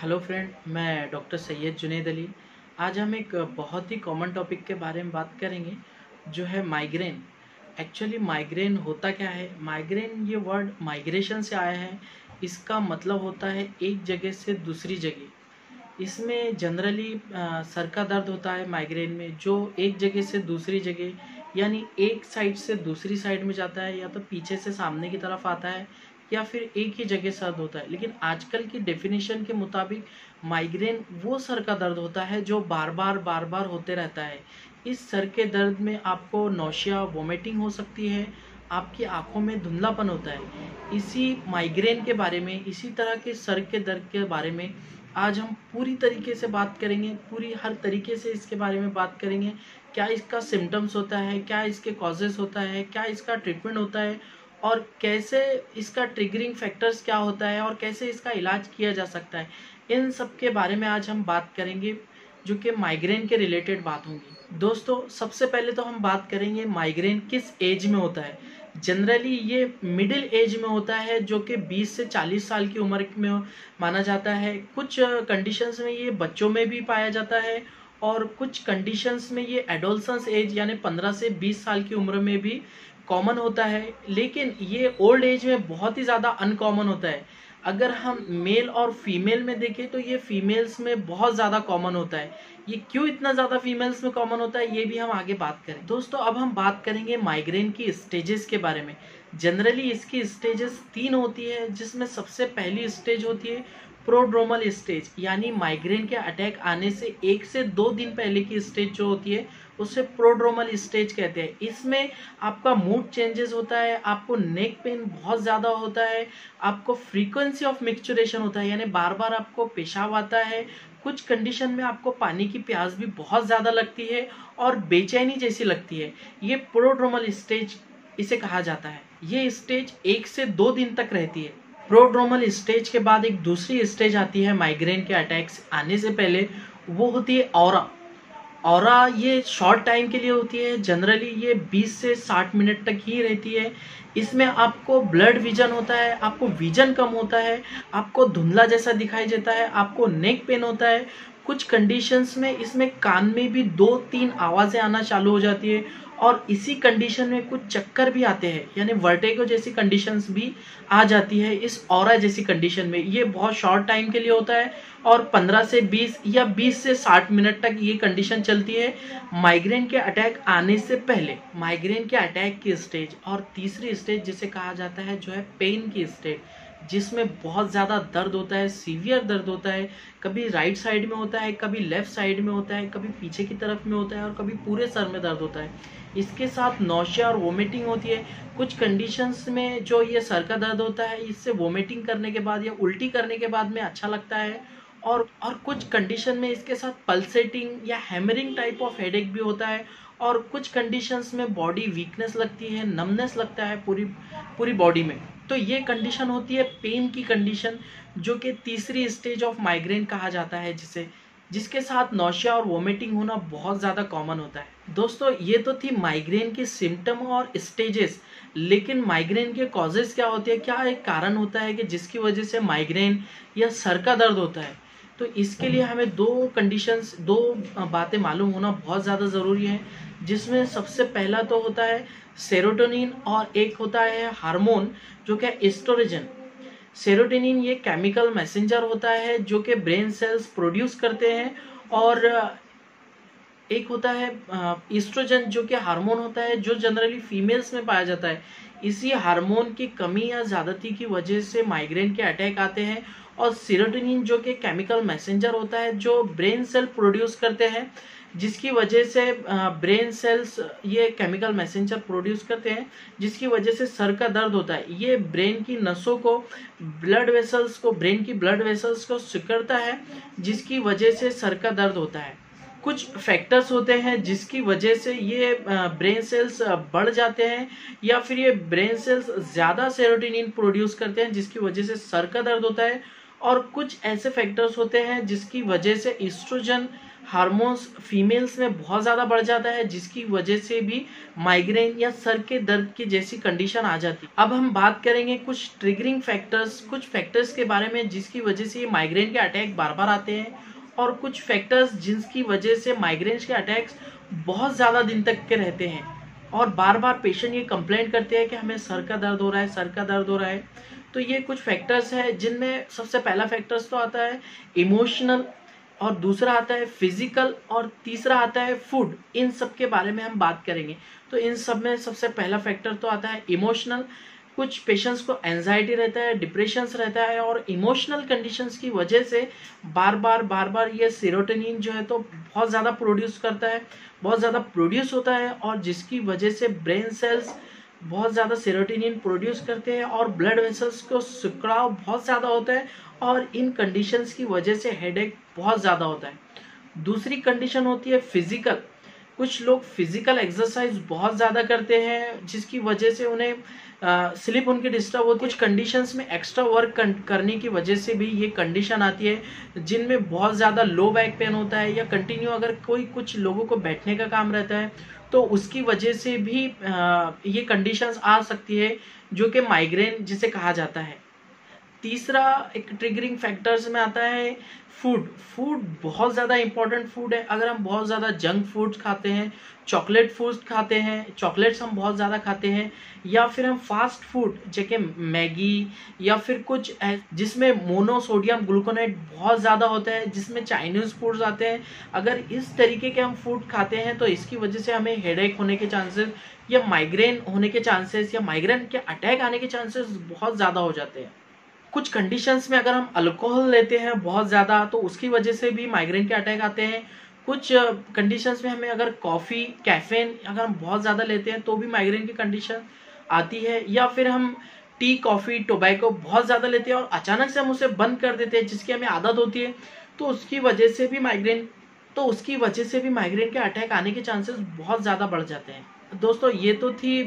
Hello friend, मैं doctor Syed Junaid Ali. आज हम एक बहुत ही कॉमन टॉपिक के बारे में बात करेंगे, जो है माइग्रेन। एक्चुअली माइग्रेन होता क्या है? माइग्रेन, ये वर्ड माइग्रेशन से आया है। इसका मतलब होता है एक जगह से दूसरी जगह। इसमें जनरली सर का दर्द होता है माइग्रेन में, जो एक जगह से दूसरी जगह यानी एक साइड से दूसरी साइड में जाता है, या तो पीछे से सामने की तरफ आता है, या फिर एक ही जगह सर होता है। लेकिन आजकल की डेफिनेशन के मुताबिक माइग्रेन वो सर का दर्द होता है जो बार बार होते रहता है। इस सर के दर्द में आपको नौशिया, वोमिटिंग हो सकती है, आपकी आंखों में धुंधलापन होता है। इसी माइग्रेन के बारे में, इसी तरह के सर के दर्द के बारे में आज हम पूरी तरीके से बात करेंगे। पूरी हर तरीके से इसके बारे में बात करेंगे। क्या इसका सिम्टम्स होता है, क्या इसके कॉजेस होता है, क्या इसका ट्रीटमेंट होता है, और कैसे इसका ट्रिगरिंग फैक्टर्स क्या होता है, और कैसे इसका इलाज किया जा सकता है। इन सब के बारे में आज हम बात करेंगे, जो कि माइग्रेन के रिलेटेड बात होंगी। दोस्तों, सबसे पहले तो हम बात करेंगे माइग्रेन किस एज में होता है। जनरली ये मिडिल एज में होता है, जो कि 20 से 40 साल की उम्र में माना जाता है। कुछ कंडीशंस में ये बच्चों में भी पाया जाता है, और कुछ कंडीशंस में ये एडोलसेंस एज यानी 15 से 20 साल की उम्र में भी कॉमन होता है। लेकिन ये ओल्ड एज में बहुत ही ज़्यादा अनकॉमन होता है। अगर हम मेल और फीमेल में देखें तो ये फीमेल्स में बहुत ज़्यादा कॉमन होता है। ये क्यों इतना ज़्यादा फीमेल्स में कॉमन होता है, ये भी हम आगे बात करें। दोस्तों, अब हम बात करेंगे माइग्रेन की स्टेजेस के बारे में। जनरली इसकी स्टेजेस 3 होती है, जिसमें सबसे पहली स्टेज होती है प्रोड्रोमल स्टेज, यानी माइग्रेन के अटैक आने से 1 से 2 दिन पहले की स्टेज जो होती है उसे प्रोड्रोमल स्टेज कहते हैं। इसमें आपका मूड चेंजेस होता है, आपको नेक पेन बहुत ज़्यादा होता है, आपको फ्रीक्वेंसी ऑफ मिक्सचुरेशन होता है, यानी बार बार आपको पेशाब आता है। कुछ कंडीशन में आपको पानी की प्यास भी बहुत ज़्यादा लगती है, और बेचैनी जैसी लगती है। ये प्रोड्रोमल स्टेज इसे कहा जाता है। ये स्टेज 1 से 2 दिन तक रहती है। प्रोड्रोमल स्टेज के बाद एक दूसरी स्टेज आती है माइग्रेन के अटैक्स आने से पहले, वो होती है ऑरा। ऑरा ये शॉर्ट टाइम के लिए होती है। जनरली ये 20 से 60 मिनट तक ही रहती है। इसमें आपको ब्लड विजन होता है, आपको विजन कम होता है, आपको धुंधला जैसा दिखाई देता है, आपको नेक पेन होता है। कुछ कंडीशंस में इसमें कान में भी 2-3 आवाज़ें आना चालू हो जाती है, और इसी कंडीशन में कुछ चक्कर भी आते हैं, यानी वर्टिगो जैसी कंडीशंस भी आ जाती है इस ऑरा जैसी कंडीशन में। ये बहुत शॉर्ट टाइम के लिए होता है, और 15 से 20 या 20 से 60 मिनट तक ये कंडीशन चलती है माइग्रेन के अटैक आने से पहले। माइग्रेन के अटैक की स्टेज, और तीसरी स्टेज जिसे कहा जाता है जो है पेन की स्टेज, जिसमें बहुत ज़्यादा दर्द होता है, सीवियर दर्द होता है। कभी राइट साइड में होता है, कभी लेफ्ट साइड में होता है, कभी पीछे की तरफ में होता है, और कभी पूरे सर में दर्द होता है। इसके साथ नौशिया और वोमिटिंग होती है। कुछ कंडीशंस में जो ये सर का दर्द होता है, इससे वोमिटिंग करने के बाद या उल्टी करने के बाद में अच्छा लगता है। और कुछ कंडीशन में इसके साथ पल्सेटिंग या हैमरिंग टाइप ऑफ हेडेक भी होता है। और कुछ कंडीशंस में बॉडी वीकनेस लगती है, नमनेस लगता है पूरी पूरी बॉडी में। तो ये कंडीशन होती है पेन की कंडीशन, जो कि तीसरी स्टेज ऑफ माइग्रेन कहा जाता है, जिसके साथ नौशिया और वोमिटिंग होना बहुत ज़्यादा कॉमन होता है। दोस्तों, ये तो थी माइग्रेन के सिम्टम और स्टेजेस। लेकिन माइग्रेन के कॉजेज क्या होते हैं? क्या एक कारण होता है कि जिसकी वजह से माइग्रेन या सर का दर्द होता है? तो इसके लिए हमें दो बातें मालूम होना बहुत ज़्यादा ज़रूरी है, जिसमें सबसे पहला तो होता है सेरोटोनिन, और एक होता है हार्मोन जो कि एस्ट्रोजन। सेरोटोनिन ये केमिकल मैसेंजर होता है जो कि ब्रेन सेल्स प्रोड्यूस करते हैं, और एक होता है ईस्ट्रोजन, जो कि हार्मोन होता है जो जनरली फीमेल्स में पाया जाता है। इसी हार्मोन की कमी या ज़्यादती की वजह से माइग्रेन के अटैक आते हैं। और सेरोटोनिन जो कि केमिकल मैसेंजर होता है जो ब्रेन सेल प्रोड्यूस करते हैं, जिसकी वजह से ब्रेन सेल्स ये केमिकल मैसेंजर प्रोड्यूस करते हैं, जिसकी वजह से सर का दर्द होता है। ये ब्रेन की नसों को, ब्रेन की ब्लड वेसल्स को सिकुड़ता है, जिसकी वजह से सर का दर्द होता है। कुछ फैक्टर्स होते हैं जिसकी वजह से ये ब्रेन सेल्स बढ़ जाते हैं, या फिर ये ब्रेन सेल्स ज़्यादा सेरोटोनिन प्रोड्यूस करते हैं, जिसकी वजह से सर का दर्द होता है। और कुछ ऐसे फैक्टर्स होते हैं जिसकी वजह से एस्ट्रोजन हार्मोन्स फीमेल्स में बहुत ज़्यादा बढ़ जाता है, जिसकी वजह से भी माइग्रेन या सर के दर्द की जैसी कंडीशन आ जाती है। अब हम बात करेंगे कुछ ट्रिगरिंग फैक्टर्स, कुछ फैक्टर्स के बारे में जिसकी वजह से ये माइग्रेन के अटैक बार बार आते हैं, और कुछ फैक्टर्स जिनकी वजह से माइग्रेन के अटैक्स बहुत ज़्यादा दिन तक के रहते हैं और बार बार पेशेंट ये कंप्लेंट करते हैं कि हमें सर का दर्द हो रहा है, सर का दर्द हो रहा है। तो ये कुछ फैक्टर्स है जिनमें सबसे पहला फैक्टर्स तो आता है इमोशनल, और दूसरा आता है फिजिकल, और तीसरा आता है फूड। इन सब के बारे में हम बात करेंगे। तो इन सब में सबसे पहला फैक्टर तो आता है इमोशनल। कुछ पेशेंट्स को एंजाइटी रहता है, डिप्रेशंस रहता है, और इमोशनल कंडीशंस की वजह से बार बार ये सेरोटोनिन जो है तो बहुत ज़्यादा प्रोड्यूस करता है, बहुत ज़्यादा प्रोड्यूस होता है, और जिसकी वजह से ब्रेन सेल्स बहुत ज़्यादा सेरोटोनिन प्रोड्यूस करते हैं और ब्लड वेसल्स को सिकुड़ाव बहुत ज़्यादा होता है, और इन कंडीशंस की वजह से हेडेक बहुत ज़्यादा होता है। दूसरी कंडीशन होती है फिजिकल। कुछ लोग फिजिकल एक्सरसाइज बहुत ज़्यादा करते हैं जिसकी वजह से उन्हें स्लीप उनकी डिस्टर्ब होती है। कुछ कंडीशंस में एक्स्ट्रा वर्क करने की वजह से भी ये कंडीशन आती है जिनमें बहुत ज़्यादा लो बैक पेन होता है, या कंटिन्यू अगर कुछ लोगों को बैठने का काम रहता है तो उसकी वजह से भी ये कंडीशंस आ सकती है जो कि माइग्रेन जिसे कहा जाता है। तीसरा एक ट्रिगरिंग फैक्टर्स में आता है फूड। फूड बहुत ज़्यादा इंपॉर्टेंट फूड है। अगर हम बहुत ज़्यादा जंक फूड्स खाते हैं, चॉकलेट फूड्स खाते हैं, चॉकलेट्स हम बहुत ज़्यादा खाते हैं, या फिर हम फास्ट फूड जैसे मैगी, या फिर कुछ जिसमें मोनोसोडियम ग्लूकोनेट बहुत ज़्यादा होता है, जिसमें चाइनीज़ फूड्स आते हैं, अगर इस तरीके के हम फूड खाते हैं तो इसकी वजह से हमें हेडेक होने के चांसेस, या माइग्रेन होने के चांसेस, या माइग्रेन के अटैक आने के चांसेस बहुत ज़्यादा हो जाते हैं। कुछ कंडीशंस में अगर हम अल्कोहल लेते हैं बहुत ज़्यादा तो उसकी वजह से भी माइग्रेन के अटैक आते हैं। कुछ कंडीशंस में हमें अगर कॉफ़ी, कैफीन अगर हम बहुत ज़्यादा लेते हैं तो भी माइग्रेन की कंडीशन आती है, या फिर हम टी, कॉफ़ी, टोबैको बहुत ज़्यादा लेते हैं और अचानक से हम उसे बंद कर देते हैं जिसकी हमें आदत होती है, तो उसकी वजह से भी माइग्रेन के अटैक आने के चांसेस बहुत ज़्यादा बढ़ जाते हैं। दोस्तों ये तो थी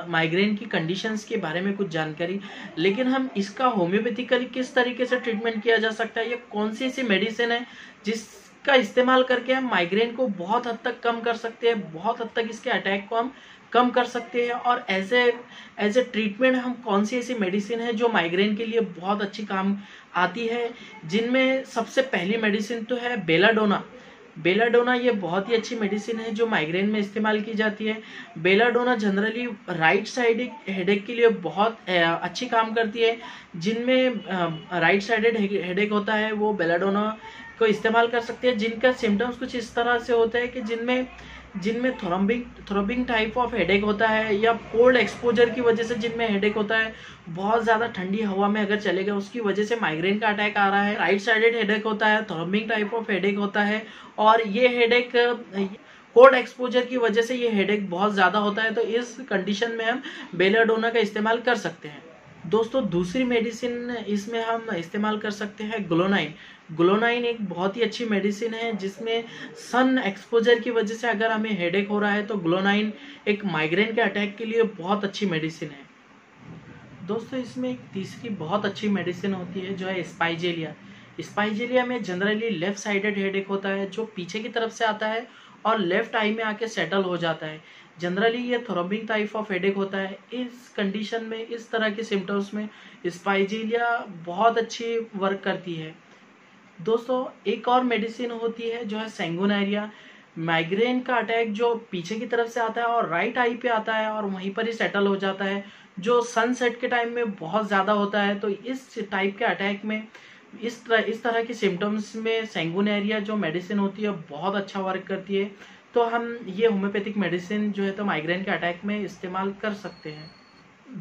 माइग्रेन की कंडीशंस के बारे में कुछ जानकारी, लेकिन हम इसका होम्योपैथिकली किस तरीके से ट्रीटमेंट किया जा सकता है, या कौन सी ऐसी मेडिसिन है जिसका इस्तेमाल करके हम माइग्रेन को बहुत हद तक कम कर सकते हैं, बहुत हद तक इसके अटैक को हम कम कर सकते हैं, और एज ए ट्रीटमेंट हम कौन सी ऐसी मेडिसिन है जो माइग्रेन के लिए बहुत अच्छी काम आती है। जिनमें सबसे पहली मेडिसिन तो है बेलाडोना। बेलाडोना ये बहुत ही अच्छी मेडिसिन है जो माइग्रेन में इस्तेमाल की जाती है। Belladonna generally right side headache के लिए बहुत अच्छी काम करती है। जिनमें राइट साइडेड हेडेक होता है वो बेलाडोना को इस्तेमाल कर सकते हैं। जिनका सिम्टम्स कुछ इस तरह से होता है कि जिनमें थ्रोबिंग टाइप ऑफ हेडेक होता है, या कोल्ड एक्सपोजर की वजह से जिनमें हेडेक होता है, बहुत ज़्यादा ठंडी हवा में अगर चले गए उसकी वजह से माइग्रेन का अटैक आ रहा है। राइट साइडेड हेडेक होता है, थ्रोबिंग टाइप ऑफ हेडेक होता है, और ये हेडेक कोल्ड एक्सपोजर की वजह से ये हेडेक बहुत ज़्यादा होता है। तो इस कंडीशन में हम बेलाडोना का इस्तेमाल कर सकते हैं। दोस्तों दूसरी मेडिसिन इसमें हम इस्तेमाल कर सकते हैं ग्लोनाइन। ग्लोनाइन एक बहुत ही अच्छी मेडिसिन है जिसमें सन एक्सपोजर की वजह से अगर हमें हेडेक हो रहा है तो ग्लोनाइन एक माइग्रेन के अटैक के लिए बहुत अच्छी मेडिसिन है। दोस्तों इसमें एक तीसरी बहुत अच्छी मेडिसिन होती है जो है स्पाइजेलिया। स्पाइजेलिया में जनरली लेफ्ट साइडेड हेडेक होता है जो पीछे की तरफ से आता है और लेफ्ट आई में आके सेटल हो जाता है। जनरली ये थ्रोबिंग टाइप ऑफ हेडेक होता है। इस कंडीशन में, इस तरह के सिम्टम्स में स्पाइजेलिया बहुत अच्छी वर्क करती है। दोस्तों एक और मेडिसिन होती है जो है सैंगुनेरिया। माइग्रेन का अटैक जो पीछे की तरफ से आता है और राइट आई पे आता है और वहीं पर ही सेटल हो जाता है, जो सनसेट के टाइम में बहुत ज़्यादा होता है। तो इस टाइप के अटैक में इस तरह के सिम्टम्स में सैंगुनेरिया जो मेडिसिन होती है बहुत अच्छा वर्क करती है। तो हम ये होम्योपैथिक मेडिसिन जो है तो माइग्रेन के अटैक में इस्तेमाल कर सकते हैं।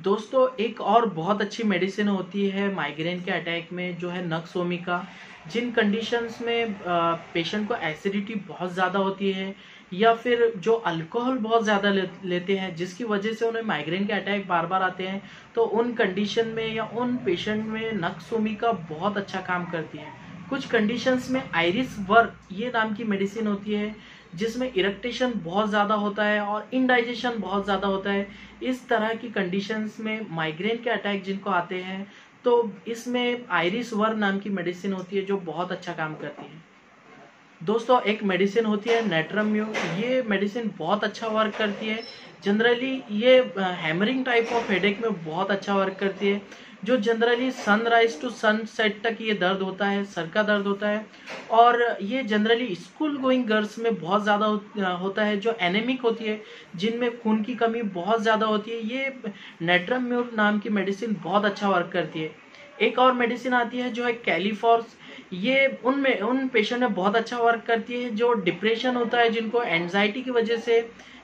दोस्तों एक और बहुत अच्छी मेडिसिन होती है माइग्रेन के अटैक में जो है नक्सोमिका। जिन कंडीशंस में पेशेंट को एसिडिटी बहुत ज़्यादा होती है, या फिर जो अल्कोहल बहुत ज़्यादा लेते हैं जिसकी वजह से उन्हें माइग्रेन के अटैक बार बार आते हैं, तो उन कंडीशन में या उन पेशेंट में नक्सोमिका बहुत अच्छा काम करती है। कुछ कंडीशंस में आयरिस वर्क ये नाम की मेडिसिन होती है जिसमें इरेक्टेशन बहुत ज़्यादा होता है और इनडाइजेशन बहुत ज़्यादा होता है। इस तरह की कंडीशंस में माइग्रेन के अटैक जिनको आते हैं तो इसमें आयरिस वर्म नाम की मेडिसिन होती है जो बहुत अच्छा काम करती है। दोस्तों एक मेडिसिन होती है नेट्रम्यू, ये मेडिसिन बहुत अच्छा वर्क करती है। जनरली ये हैमरिंग टाइप ऑफ हेडेक में बहुत अच्छा वर्क करती है, जो जनरली सनराइज टू सनसेट तक ये दर्द होता है, सर का दर्द होता है। और ये जनरली स्कूल गोइंग गर्ल्स में बहुत ज़्यादा होता है, जो एनेमिक होती है, जिनमें खून की कमी बहुत ज़्यादा होती है। ये नेट्रम्यू नाम की मेडिसिन बहुत अच्छा वर्क करती है। एक और मेडिसिन आती है जो है कैलीफॉर्स, ये उन पेशेंट में बहुत अच्छा वर्क करती है जो डिप्रेशन होता है, जिनको एंजाइटी की वजह से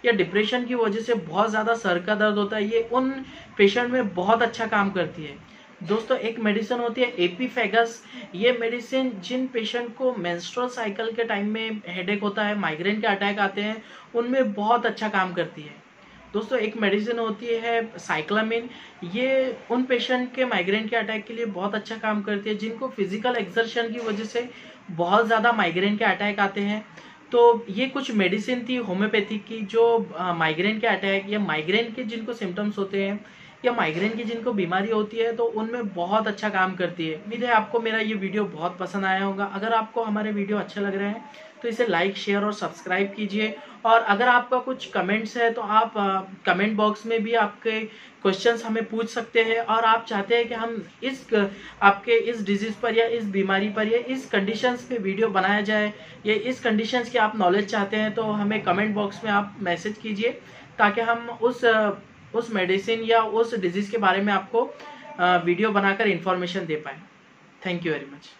या डिप्रेशन की वजह से बहुत ज़्यादा सर का दर्द होता है, ये उन पेशेंट में बहुत अच्छा काम करती है। दोस्तों एक मेडिसिन होती है एपीफेगस, ये मेडिसिन जिन पेशेंट को मेंस्ट्रुअल साइकिल के टाइम में हेडेक होता है, माइग्रेन के अटैक आते हैं, उनमें बहुत अच्छा काम करती है। दोस्तों एक मेडिसिन होती है साइक्लामिन, ये उन पेशेंट के माइग्रेन के अटैक के लिए बहुत अच्छा काम करती है जिनको फिजिकल एक्सर्शन की वजह से बहुत ज़्यादा माइग्रेन के अटैक आते हैं। तो ये कुछ मेडिसिन थी होम्योपैथी की जो माइग्रेन के अटैक या माइग्रेन के जिनको सिम्टम्स होते हैं या माइग्रेन की जिनको बीमारी होती है तो उनमें बहुत अच्छा काम करती है। उम्मीद है आपको मेरा ये वीडियो बहुत पसंद आया होगा। अगर आपको हमारे वीडियो अच्छे लग रहे हैं तो इसे लाइक, शेयर और सब्सक्राइब कीजिए। और अगर आपका कुछ कमेंट्स है तो आप कमेंट बॉक्स में भी आपके क्वेश्चंस हमें पूछ सकते हैं। और आप चाहते हैं कि हम आपके इस डिजीज़ पर या इस बीमारी पर या इस कंडीशंस पे वीडियो बनाया जाए या इस कंडीशंस की आप नॉलेज चाहते हैं तो हमें कमेंट बॉक्स में आप मैसेज कीजिए, ताकि हम उस मेडिसिन या उस डिजीज़ के बारे में आपको वीडियो बनाकर इन्फॉर्मेशन दे पाएँ। Thank you very much.